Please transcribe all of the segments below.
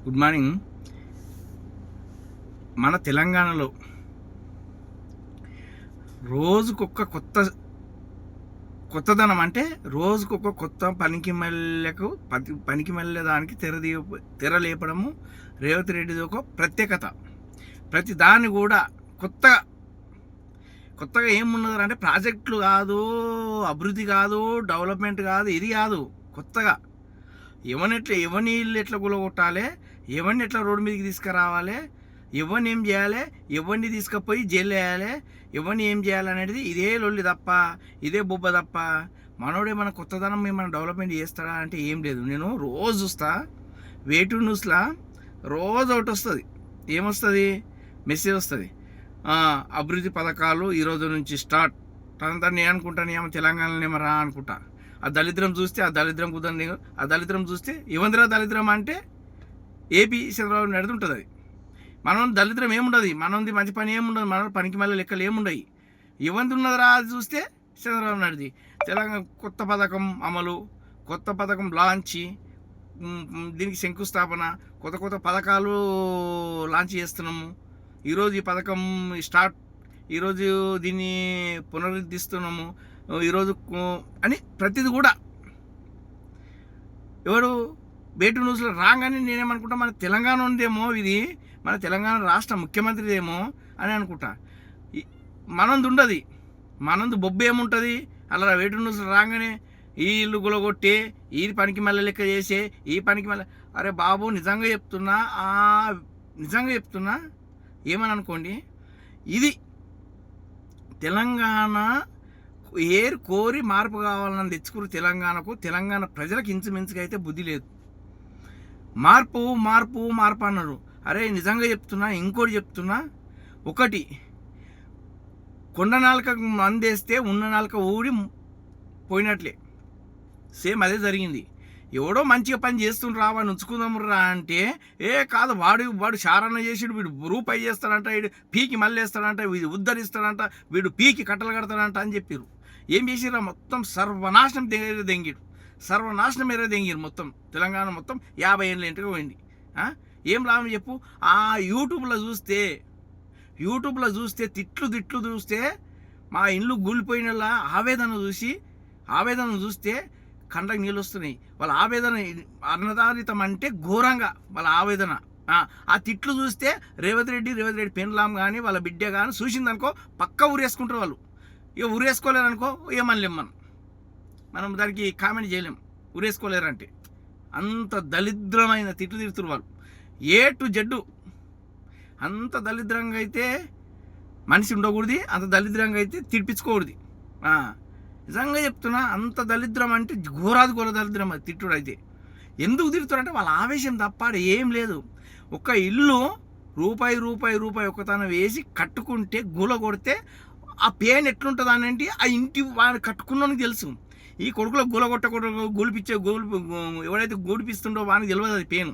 Good morning. మన తెలంగాణలో రోజుకొక్క కొత్తదనం, అంటే రోజుకొక కొత్త పనికి మళ్ళే దానికి తెరలేపడము రేవంత్ రెడ్డిది ఒక ప్రత్యేకత. ప్రతి దాన్ని కూడా కొత్తగా ఏమున్నది అంటే ప్రాజెక్టులు కాదు, అభివృద్ధి కాదు, డెవలప్మెంట్ కాదు, ఇది కాదు. కొత్తగా ఎవరిని ఇల్లు ఎట్లా గులగొట్టాలి, ఎవరిని ఎట్లా రోడ్డు మీదకి తీసుకురావాలి, ఎవరిని ఏం చేయాలి, ఎవరిని తీసుకుపోయి జైలు వేయాలి, ఎవరిని ఏం చేయాలనేది ఇదే లొల్లి తప్ప, ఇదే బొబ్బ తప్ప. మనోడే మన కొత్తదనం ఏమైనా డెవలప్మెంట్ చేస్తాడా అంటే ఏం లేదు. నేను రోజు చూస్తా వేటు న్యూస్లో, రోజు ఒకటి వస్తుంది. ఏమొస్తుంది? మెసేజ్ వస్తుంది, అభివృద్ధి పథకాలు ఈరోజు నుంచి స్టార్ట్. తనంతా నేను అనుకుంటాను ఏమో తెలంగాణలో ఏమో రా అనుకుంటా. ఆ దళిద్రం చూస్తే ఆ దళిద్రం కుదరని, ఆ దళిద్రం చూస్తే ఇవందిరా దళిద్రం అంటే ఏపీ చంద్రబాబు నాయుడు ఉంటుంది. అది మనం దళిద్రం ఏముండదు, మనది మంచి పని ఏముండదు, మన పనికి మళ్ళీ లెక్కలు ఏముండవు. ఇవంది ఉన్నదిరా అది చూస్తే చంద్రబాబు నాయుడుది. తెలంగాణ కొత్త పథకం అమలు, కొత్త పథకం లాంచ్, దీనికి శంకుస్థాపన, కొత్త పథకాలు లాంచ్ చేస్తున్నాము. ఈరోజు ఈ పథకం స్టార్ట్, ఈరోజు దీన్ని పునరుద్ధరిస్తున్నాము ఈరోజు అని ప్రతిది కూడా ఎవరు బేటు న్యూస్లో రాగానే నేనేమనుకుంటా మన తెలంగాణ ఉందేమో, ఇది మన తెలంగాణ రాష్ట్ర ముఖ్యమంత్రిదేమో అని అనుకుంటా. మనది ఉండదు, మనది బొబ్బు ఏముంటుంది అలా వేటు న్యూస్లో రాగానే ఈ ఇల్లు గులగొట్టే, ఈ పనికి మళ్ళీ లెక్క చేసే, ఈ పనికి మళ్ళీ. అరే బాబు, నిజంగా చెప్తున్నా ఏమని అనుకోండి, ఇది తెలంగాణ కోరి మార్పు కావాలని తెచ్చుకుని తెలంగాణ ప్రజలకు ఇంచుమించుగా అయితే బుద్ధి లేదు. మార్పు అన్నారు. అరే నిజంగా చెప్తున్నా, ఇంకోటి చెప్తున్నా, ఒకటి కొండ నాలుకకు మందేస్తే ఉన్న నాలుక ఊడి పోయినట్లే. సేమ్ అదే జరిగింది. ఎవడో మంచిగా పని చేస్తుండ్రా, వాడిని ఉంచుకుందాం రా అంటే, కాదు వాడు శారణ చేసిడు, వీడు రూపాయి చేస్తాడంట, వీడు పీకి మళ్ళీ వేస్తాడంట, వీడు ఉద్ధరిస్తాడంట, వీడు పీకి కట్టలు కడతాడంట అని చెప్పారు. ఏం చేసిర్రా? మొత్తం సర్వనాశనం దెంగిరు మొత్తం. తెలంగాణ మొత్తం 50 ఏళ్ళ ఇంటికి పోయింది. ఏం లాభం చెప్పు? ఆ యూట్యూబ్లో చూస్తే తిట్లు చూస్తే, మా ఇల్లు కూలిపోయిన ఆవేదన చూస్తే కండకు నీళ్ళు వస్తున్నాయి. వాళ్ళ ఆవేదన అన్నదారితం అంటే ఘోరంగా వాళ్ళ ఆవేదన. ఆ తిట్లు చూస్తే రేవంత్ రెడ్డి పెన్లాం కానీ వాళ్ళ బిడ్డ కానీ చూసిందనుకో పక్క ఊరేసుకుంటారు వాళ్ళు. ఇక ఊరేసుకోలేరనుకో ఏమనలేం, మనం దానికి కామెంట్ చేయలేం. ఊరేసుకోలేరంటే అంత దళిద్రమైన తిట్లు తిడుతున్నారు వాళ్ళు, ఏ టు జెడ్. అంత దళిద్రంగా అయితే మనిషి ఉండకూడదు, అంత దళిద్రంగా అయితే తిడిపించుకోకూడదు. నిజంగా చెప్తున్నా, అంత దళిద్రం అంటే ఘోర దళిద్రం అది తిట్టుడు. అయితే ఎందుకు తిడుతారంటే వాళ్ళ ఆవేశం తప్ప ఏం లేదు. ఒక ఇల్లు రూపాయి ఒకతనం వేసి కట్టుకుంటే గూల కొడితే ఆ పెయిన్ ఎట్లుంటుంది అని ఆ ఇంటి వాడిని కట్టుకున్నానికి తెలుసు. ఈ కొడుకులో ఎవడైతే గూడిపిస్తుండో వానికి తెలియదు అది పెయిన్.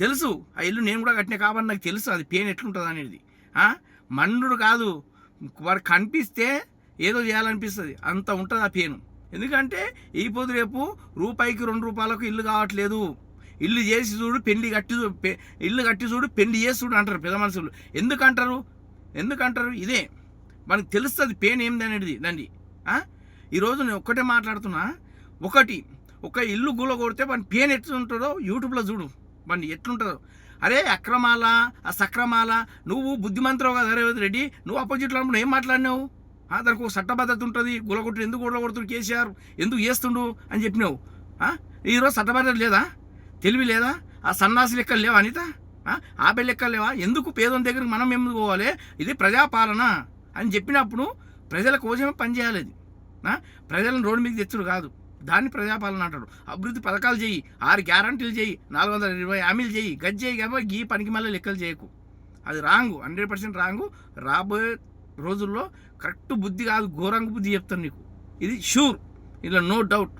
తెలుసు ఆ ఇల్లు నేను కూడా కట్టినా కాబట్టి నాకు తెలుసు అది పెయిన్ ఎట్లుంటుంది అనేది. మండుడు కాదు, వాడు కనిపిస్తే ఏదో చేయాలనిపిస్తుంది, అంత ఉంటుంది ఆ పెయిన్. ఎందుకంటే ఈ పొద్దు రేపు రూపాయికి 2 రూపాయలకు ఇల్లు కావట్లేదు. ఇల్లు చేసి చూడు, ఇల్లు కట్టి చూడు, పెళ్లి చేసి చూడు అంటారు పెద్ద మనుషులు. ఎందుకంటారు? ఇదే మనకు తెలుస్తుంది పెయిన్ ఏంది అనేది దాన్ని. ఈరోజు నేను ఒక్కటే మాట్లాడుతున్నా, ఒక ఇల్లు గూల కొడితే మన పెయిన్ ఎట్లుంటుందో యూట్యూబ్లో చూడు, మన ఎట్లుంటుందో. అరే అక్రమాల సక్రమాల, నువ్వు బుద్ధిమంతురావు కదా రేవంత్ రెడ్డి, నువ్వు అపోజిట్లో ఏం మాట్లాడినావు? దానికి ఒక చట్టబద్ధత ఉంటుంది. గులగొట్టు ఎందుకు గులగొడుతుడు కేసీఆర్, ఎందుకు చేస్తుండు అని చెప్పినావు. ఈరోజు చట్టబద్ధత లేదా? తెలివి లేదా? ఆ సన్నాసి లెక్కలు లేవా అనిత? ఆపే లెక్కలు లేవా? ఎందుకు పేదల దగ్గరికి మనం ఎందుకు పోవాలి? ఇది ప్రజాపాలన అని చెప్పినప్పుడు ప్రజల కోసమే పనిచేయాలి. అది ప్రజలను రోడ్డు మీకు తెచ్చుడు కాదు, దాన్ని ప్రజాపాలన అంటాడు. అభివృద్ధి పథకాలు చేయి, 6 గ్యారంటీలు చేయి, 420 హామీలు చేయి, గజ్జి చేయి కాబట్టి ఈ పనికి మళ్ళీ లెక్కలు చేయకు. అది రాంగు, 100% రాంగు. రాబోయే రోజుల్లో కరెక్ట్ బుద్ధి కాదు, ఘోరంగా బుద్ధి చెప్తాను నీకు. ఇది షూర్, ఇలా నో డౌట్.